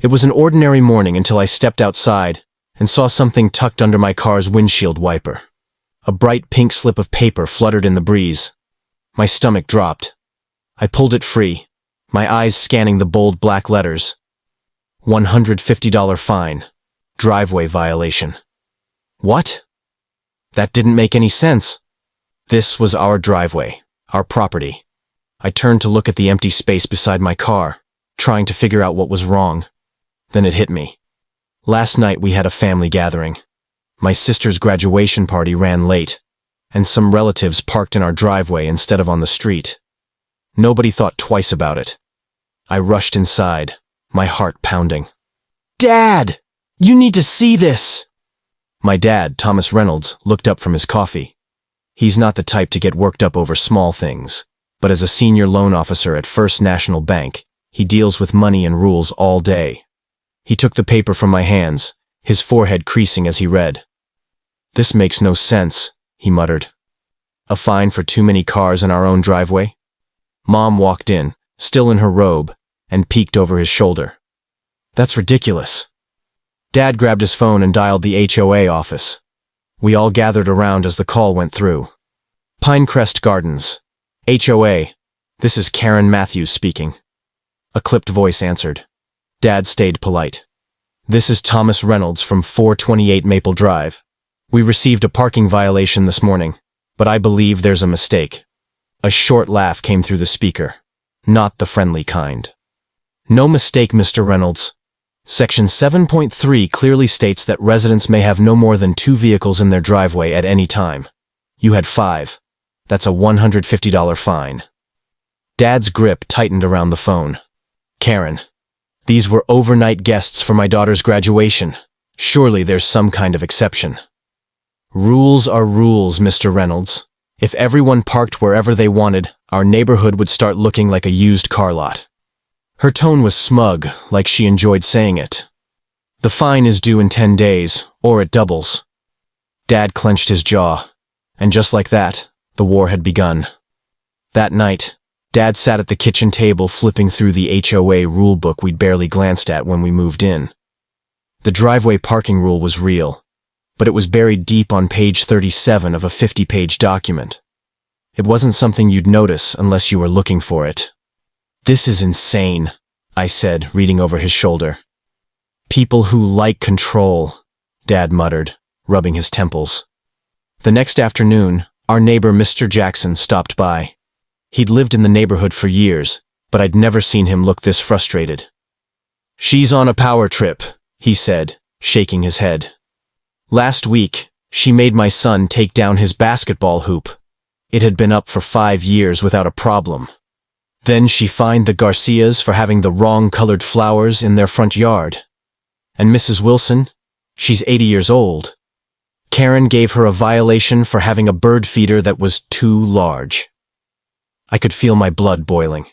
It was an ordinary morning until I stepped outside and saw something tucked under my car's windshield wiper. A bright pink slip of paper fluttered in the breeze. My stomach dropped. I pulled it free, my eyes scanning the bold black letters. $150 fine. Driveway violation. What? That didn't make any sense. This was our driveway, our property. I turned to look at the empty space beside my car, trying to figure out what was wrong. Then it hit me. Last night we had a family gathering. My sister's graduation party ran late, and some relatives parked in our driveway instead of on the street. Nobody thought twice about it. I rushed inside, my heart pounding. "Dad! You need to see this!" My dad, Thomas Reynolds, looked up from his coffee. He's not the type to get worked up over small things, but as a senior loan officer at First National Bank, he deals with money and rules all day. He took the paper from my hands, his forehead creasing as he read. "This makes no sense," he muttered. "A fine for too many cars in our own driveway?" Mom walked in, still in her robe, and peeked over his shoulder. "That's ridiculous." Dad grabbed his phone and dialed the HOA office. We all gathered around as the call went through. "Pinecrest Gardens. HOA. This is Karen Matthews speaking." A clipped voice answered. Dad stayed polite. "This is Thomas Reynolds from 428 Maple Drive. We received a parking violation this morning, but I believe there's a mistake." A short laugh came through the speaker. Not the friendly kind. "No mistake, Mr. Reynolds. Section 7.3 clearly states that residents may have no more than 2 vehicles in their driveway at any time. You had 5. That's a $150 fine." Dad's grip tightened around the phone. "Karen, these were overnight guests for my daughter's graduation. Surely there's some kind of exception." "Rules are rules, Mr. Reynolds. If everyone parked wherever they wanted, our neighborhood would start looking like a used car lot." Her tone was smug, like she enjoyed saying it. "The fine is due in 10 days, or it doubles." Dad clenched his jaw, and just like that, the war had begun. That night, Dad sat at the kitchen table flipping through the HOA rulebook we'd barely glanced at when we moved in. The driveway parking rule was real, but it was buried deep on page 37 of a 50-page document. It wasn't something you'd notice unless you were looking for it. "This is insane," I said, reading over his shoulder. "People who like control," Dad muttered, rubbing his temples. The next afternoon, our neighbor Mr. Jackson stopped by. He'd lived in the neighborhood for years, but I'd never seen him look this frustrated. "She's on a power trip," he said, shaking his head. "Last week, she made my son take down his basketball hoop. It had been up for 5 years without a problem. Then she fined the Garcias for having the wrong colored flowers in their front yard. And Mrs. Wilson, she's 80 years old. Karen gave her a violation for having a bird feeder that was too large." I could feel my blood boiling.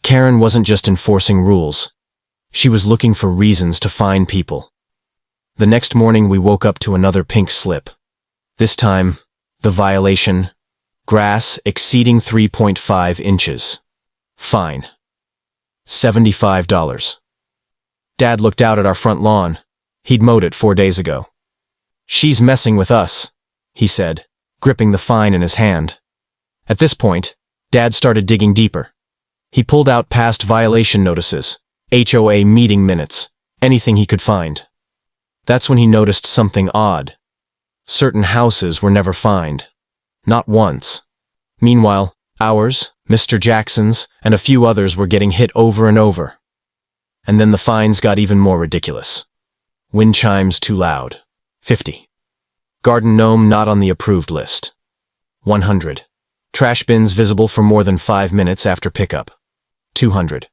Karen wasn't just enforcing rules. She was looking for reasons to fine people. The next morning we woke up to another pink slip. This time, the violation: grass exceeding 3.5 inches. Fine. $75. Dad looked out at our front lawn. He'd mowed it 4 days ago. "She's messing with us," he said, gripping the fine in his hand. At this point, Dad started digging deeper. He pulled out past violation notices, HOA meeting minutes, anything he could find. That's when he noticed something odd. Certain houses were never fined. Not once. Meanwhile, ours, Mr. Jackson's, and a few others were getting hit over and over. And then the fines got even more ridiculous. Wind chimes too loud. 50. Garden gnome not on the approved list. 100. Trash bins visible for more than 5 minutes after pickup. 200.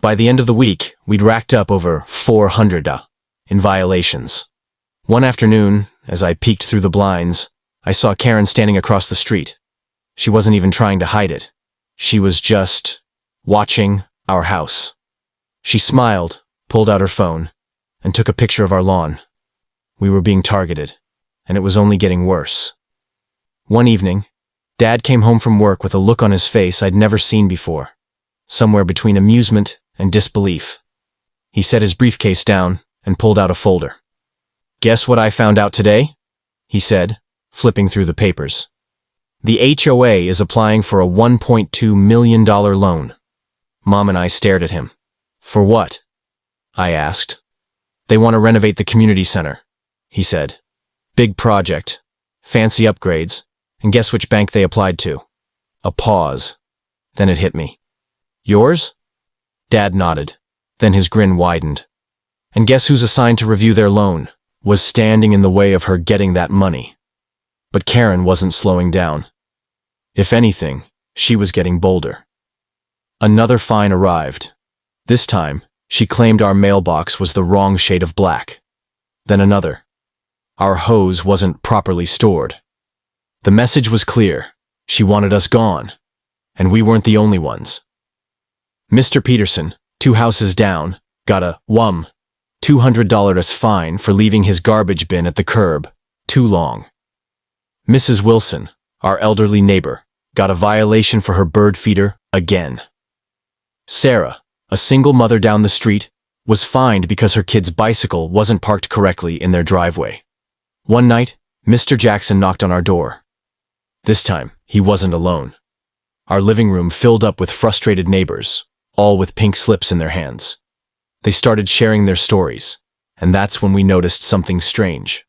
By the end of the week, we'd racked up over 400 in violations. One afternoon, as I peeked through the blinds, I saw Karen standing across the street. She wasn't even trying to hide it. She was just watching our house. She smiled, pulled out her phone, and took a picture of our lawn. We were being targeted, and it was only getting worse. One evening, Dad came home from work with a look on his face I'd never seen before, somewhere between amusement and disbelief. He set his briefcase down and pulled out a folder. "Guess what I found out today?" he said, flipping through the papers. "The HOA is applying for a $1.2 million loan." Mom and I stared at him. "For what?" I asked. "They want to renovate the community center," he said. "Big project, fancy upgrades, and guess which bank they applied to?" A pause. Then it hit me. "Yours?" Dad nodded. Then his grin widened. "And guess who's assigned to review their loan? Was standing in the way of her getting that money." But Karen wasn't slowing down. If anything, she was getting bolder. Another fine arrived. This time, she claimed our mailbox was the wrong shade of black. Then another. Our hose wasn't properly stored. The message was clear. She wanted us gone. And we weren't the only ones. Mr. Peterson, 2 houses down, got a $200 fine for leaving his garbage bin at the curb too long. Mrs. Wilson, our elderly neighbor, got a violation for her bird feeder again. Sarah, a single mother down the street, was fined because her kid's bicycle wasn't parked correctly in their driveway. One night, Mr. Jackson knocked on our door. This time, he wasn't alone. Our living room filled up with frustrated neighbors, all with pink slips in their hands. They started sharing their stories, and that's when we noticed something strange.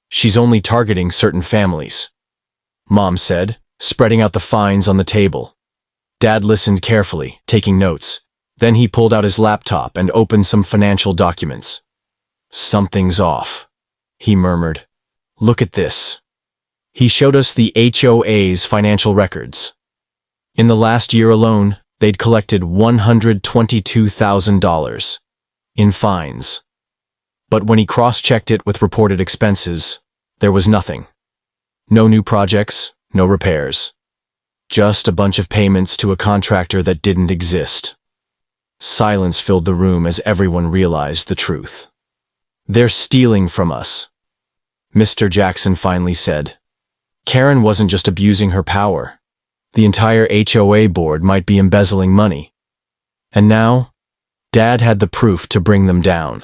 "She's only targeting certain families," Mom said, spreading out the fines on the table. Dad listened carefully, taking notes. Then he pulled out his laptop and opened some financial documents. "Something's off," he murmured. "Look at this." He showed us the HOA's financial records. In the last year alone, they'd collected $122,000 in fines. But when he cross-checked it with reported expenses, there was nothing. No new projects, no repairs. Just a bunch of payments to a contractor that didn't exist. Silence filled the room as everyone realized the truth. "They're stealing from us," Mr. Jackson finally said. Karen wasn't just abusing her power. The entire HOA board might be embezzling money. And now, Dad had the proof to bring them down.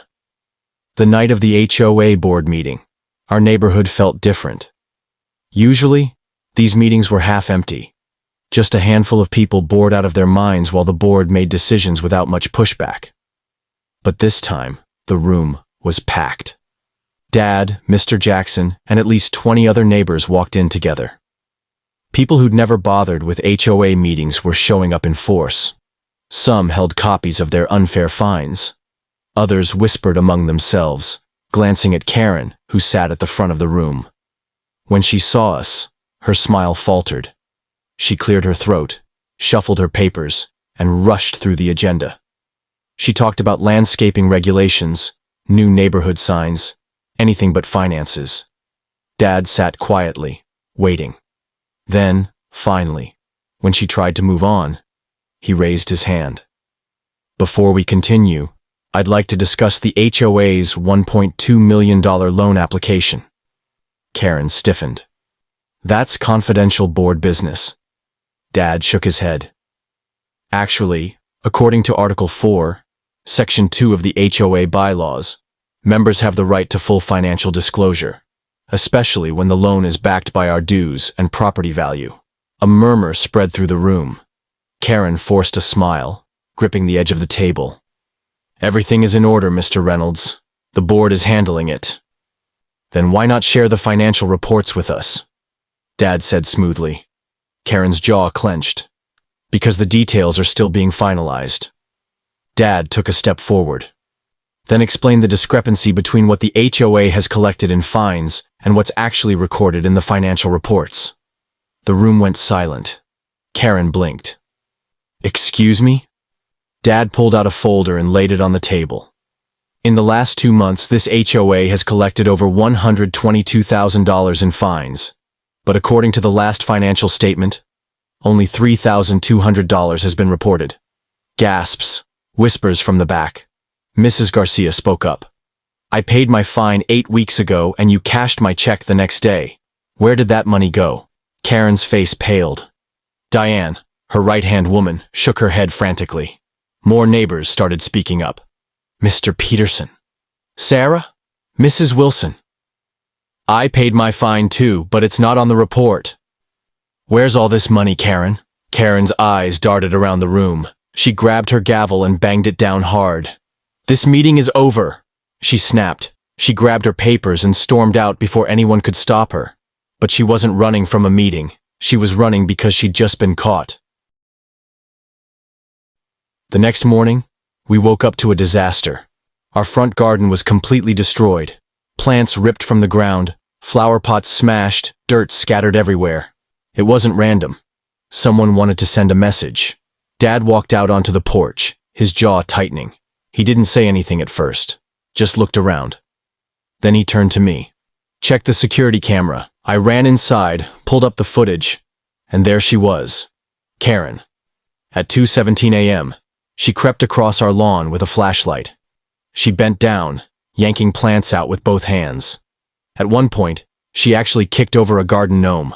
The night of the HOA board meeting, our neighborhood felt different. Usually, these meetings were half empty. Just a handful of people bored out of their minds while the board made decisions without much pushback. But this time, the room was packed. Dad, Mr. Jackson, and at least 20 other neighbors walked in together. People who'd never bothered with HOA meetings were showing up in force. Some held copies of their unfair fines. Others whispered among themselves, glancing at Karen, who sat at the front of the room. When she saw us, her smile faltered. She cleared her throat, shuffled her papers, and rushed through the agenda. She talked about landscaping regulations, new neighborhood signs, anything but finances. Dad sat quietly, waiting. Then, finally, when she tried to move on, he raised his hand. "Before we continue, I'd like to discuss the HOA's $1.2 million loan application." Karen stiffened. "That's confidential board business." Dad shook his head. "Actually, according to Article 4, Section 2 of the HOA bylaws, members have the right to full financial disclosure, especially when the loan is backed by our dues and property value." A murmur spread through the room. Karen forced a smile, gripping the edge of the table. "Everything is in order, Mr. Reynolds. The board is handling it." "Then why not share the financial reports with us?" Dad said smoothly. Karen's jaw clenched. "Because the details are still being finalized." Dad took a step forward. "Then explain the discrepancy between what the HOA has collected in fines and what's actually recorded in the financial reports." The room went silent. Karen blinked. "Excuse me?" Dad pulled out a folder and laid it on the table. "In the last 2 months, this HOA has collected over $122,000 in fines. But according to the last financial statement, only $3,200 has been reported." Gasps, whispers from the back. Mrs. Garcia spoke up. "I paid my fine 8 weeks ago and you cashed my check the next day. Where did that money go?" Karen's face paled. Diane, her right-hand woman, shook her head frantically. More neighbors started speaking up. Mr. Peterson. Sarah? Mrs. Wilson. I paid my fine too, but it's not on the report. Where's all this money, Karen? Karen's eyes darted around the room. She grabbed her gavel and banged it down hard. This meeting is over, she snapped. She grabbed her papers and stormed out before anyone could stop her. But she wasn't running from a meeting. She was running because she'd just been caught. The next morning, we woke up to a disaster. Our front garden was completely destroyed. Plants ripped from the ground, flower pots smashed, dirt scattered everywhere. It wasn't random. Someone wanted to send a message. Dad walked out onto the porch, his jaw tightening. He didn't say anything at first, just looked around. Then he turned to me. Check the security camera. I ran inside, pulled up the footage, and there she was, Karen. At 2:17 a.m., she crept across our lawn with a flashlight. She bent down, yanking plants out with both hands. At one point, she actually kicked over a garden gnome.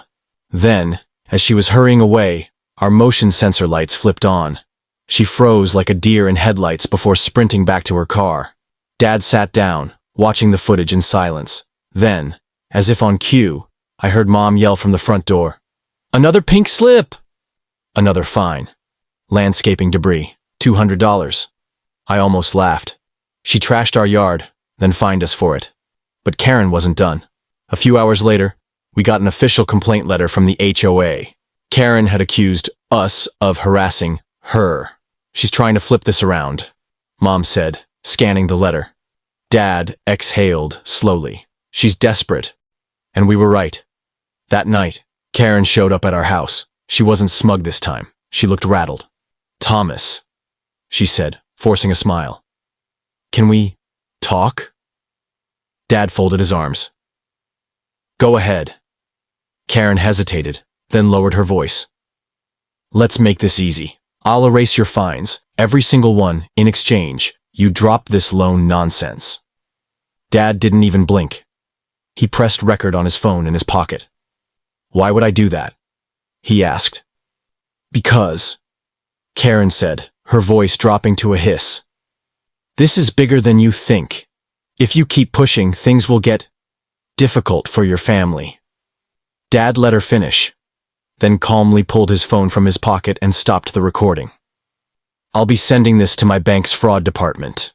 Then, as she was hurrying away, our motion sensor lights flipped on. She froze like a deer in headlights before sprinting back to her car. Dad sat down, watching the footage in silence. Then, as if on cue, I heard Mom yell from the front door. Another pink slip! Another fine. Landscaping debris. $200. I almost laughed. She trashed our yard, then fined us for it. But Karen wasn't done. A few hours later, we got an official complaint letter from the HOA. Karen had accused us of harassing her. She's trying to flip this around, Mom said, scanning the letter. Dad exhaled slowly. She's desperate. And we were right. That night, Karen showed up at our house. She wasn't smug this time. She looked rattled. Thomas, she said, forcing a smile. Can we talk? Dad folded his arms. Go ahead. Karen hesitated, then lowered her voice. Let's make this easy. I'll erase your fines, every single one, in exchange. You drop this loan nonsense. Dad didn't even blink. He pressed record on his phone in his pocket. Why would I do that? He asked. Because, Karen said, her voice dropping to a hiss. This is bigger than you think. If you keep pushing, things will get difficult for your family. Dad let her finish, then calmly pulled his phone from his pocket and stopped the recording. I'll be sending this to my bank's fraud department.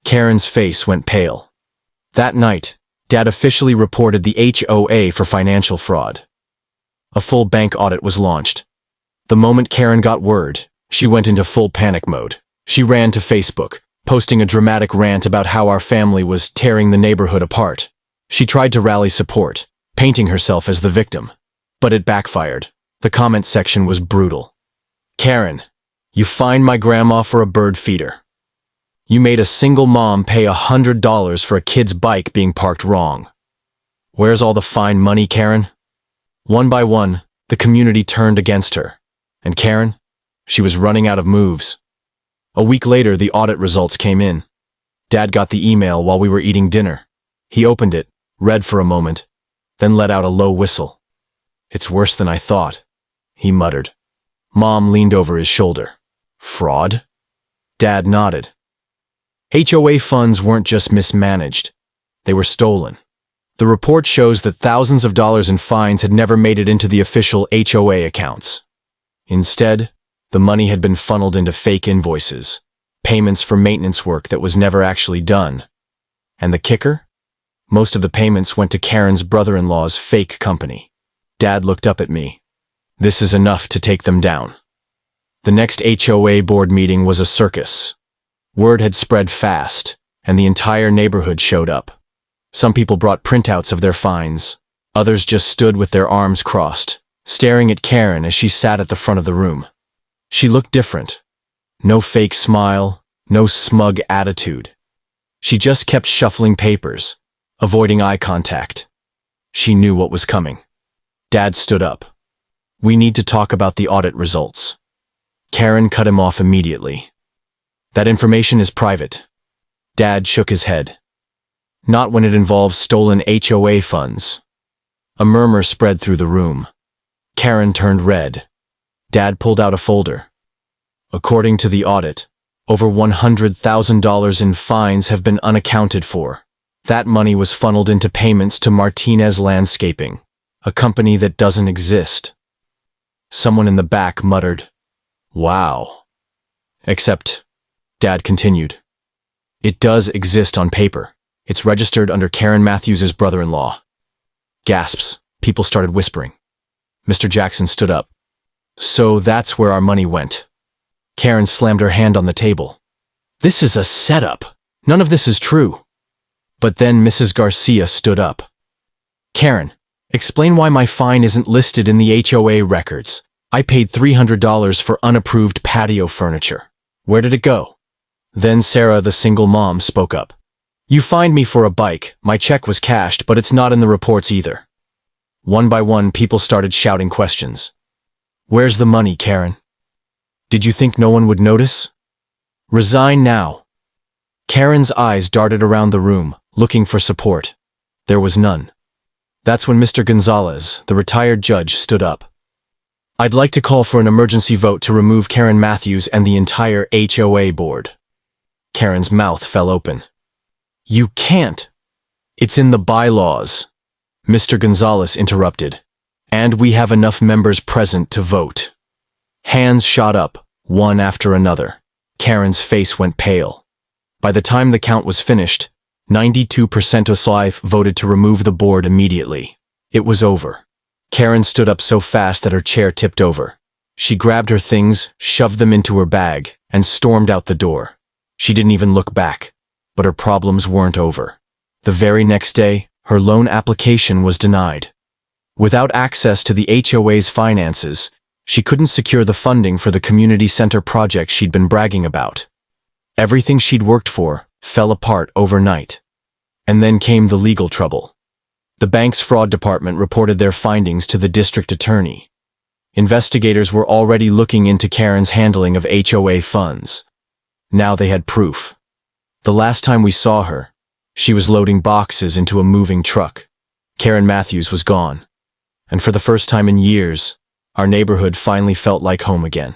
Karen's face went pale. That night, Dad officially reported the HOA for financial fraud. A full bank audit was launched. The moment Karen got word, she went into full panic mode. She ran to Facebook, posting a dramatic rant about how our family was tearing the neighborhood apart. She tried to rally support, painting herself as the victim. But it backfired. The comment section was brutal. Karen, you fined my grandma for a bird feeder. You made a single mom pay $100 for a kid's bike being parked wrong. Where's all the fine money, Karen? One by one, the community turned against her. And Karen? She was running out of moves. A week later, the audit results came in. Dad got the email while we were eating dinner. He opened it, read for a moment, then let out a low whistle. It's worse than I thought, he muttered. Mom leaned over his shoulder. Fraud? Dad nodded. HOA funds weren't just mismanaged. They were stolen. The report shows that thousands of dollars in fines had never made it into the official HOA accounts. Instead, the money had been funneled into fake invoices, payments for maintenance work that was never actually done. And the kicker? Most of the payments went to Karen's brother-in-law's fake company. Dad looked up at me. This is enough to take them down. The next HOA board meeting was a circus. Word had spread fast, and the entire neighborhood showed up. Some people brought printouts of their fines. Others just stood with their arms crossed, staring at Karen as she sat at the front of the room. She looked different. No fake smile, no smug attitude. She just kept shuffling papers, avoiding eye contact. She knew what was coming. Dad stood up. We need to talk about the audit results. Karen cut him off immediately. That information is private. Dad shook his head. Not when it involves stolen HOA funds. A murmur spread through the room. Karen turned red. Dad pulled out a folder. According to the audit, Over $100,000 in fines have been unaccounted for. That money was funneled into payments to Martinez Landscaping, a company that doesn't exist. Someone in the back muttered, "Wow." Except, Dad continued, "It does exist on paper. It's registered under Karen Matthews' brother-in-law." Gasps. People started whispering. Mr. Jackson stood up. "So that's where our money went." Karen slammed her hand on the table. "This is a setup. None of this is true." But then Mrs. Garcia stood up. "Karen, explain why my fine isn't listed in the HOA records. I paid $300 for unapproved patio furniture. Where did it go?" Then Sarah, the single mom, spoke up. "You fined me for a bike. My check was cashed, but it's not in the reports either." One by one, people started shouting questions. "Where's the money, Karen? Did you think no one would notice? Resign now." Karen's eyes darted around the room, looking for support. There was none. That's when Mr. Gonzalez, the retired judge, stood up. "I'd like to call for an emergency vote to remove Karen Matthews and the entire HOA board." Karen's mouth fell open. "You can't. It's in the bylaws." Mr. Gonzalez interrupted. "And we have enough members present to vote." Hands shot up, one after another. Karen's face went pale. By the time the count was finished, 92% of strife voted to remove the board immediately. It was over. Karen stood up so fast that her chair tipped over. She grabbed her things, shoved them into her bag, and stormed out the door. She didn't even look back. But her problems weren't over. The very next day, her loan application was denied. Without access to the HOA's finances, she couldn't secure the funding for the community center project she'd been bragging about. Everything she'd worked for fell apart overnight. And then came the legal trouble. The bank's fraud department reported their findings to the district attorney. Investigators were already looking into Karen's handling of HOA funds. Now they had proof. The last time we saw her, she was loading boxes into a moving truck. Karen Matthews was gone. And for the first time in years, our neighborhood finally felt like home again.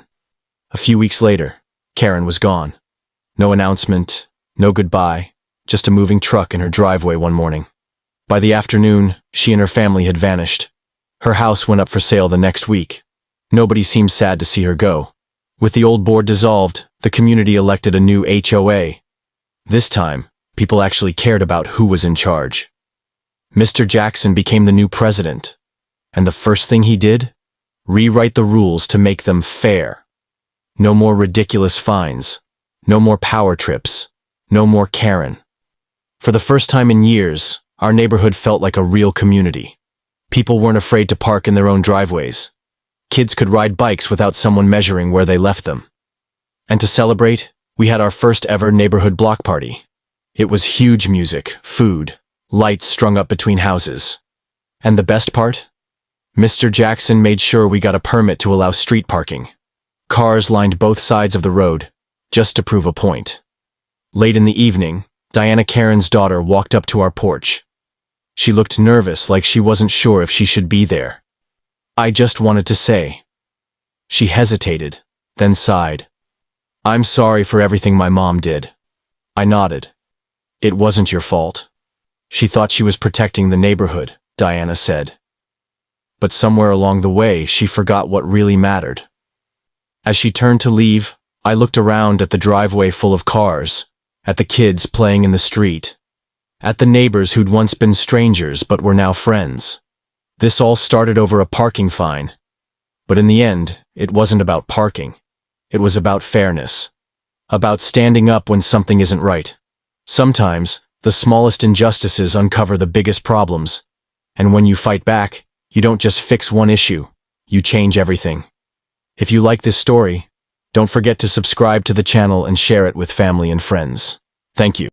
A few weeks later, Karen was gone. No announcement, no goodbye, just a moving truck in her driveway one morning. By the afternoon, she and her family had vanished. Her house went up for sale the next week. Nobody seemed sad to see her go. With the old board dissolved, the community elected a new HOA. This time, people actually cared about who was in charge. Mr. Jackson became the new president. And the first thing he did? Rewrite the rules to make them fair. No more ridiculous fines. No more power trips. No more Karen. For the first time in years, our neighborhood felt like a real community. People weren't afraid to park in their own driveways. Kids could ride bikes without someone measuring where they left them. And to celebrate, we had our first ever neighborhood block party. It was huge music, food, lights strung up between houses. And the best part? Mr. Jackson made sure we got a permit to allow street parking. Cars lined both sides of the road, just to prove a point. Late in the evening, Diana, Karen's daughter, walked up to our porch. She looked nervous, like she wasn't sure if she should be there. "I just wanted to say." She hesitated, then sighed. "I'm sorry for everything my mom did." I nodded. "It wasn't your fault." "She thought she was protecting the neighborhood," Diana said. But somewhere along the way, she forgot what really mattered. As she turned to leave, I looked around at the driveway full of cars, at the kids playing in the street, at the neighbors who'd once been strangers but were now friends. This all started over a parking fine. But in the end, it wasn't about parking. It was about fairness. About standing up when something isn't right. Sometimes, the smallest injustices uncover the biggest problems. And when you fight back, you don't just fix one issue, you change everything. If you like this story, don't forget to subscribe to the channel and share it with family and friends. Thank you.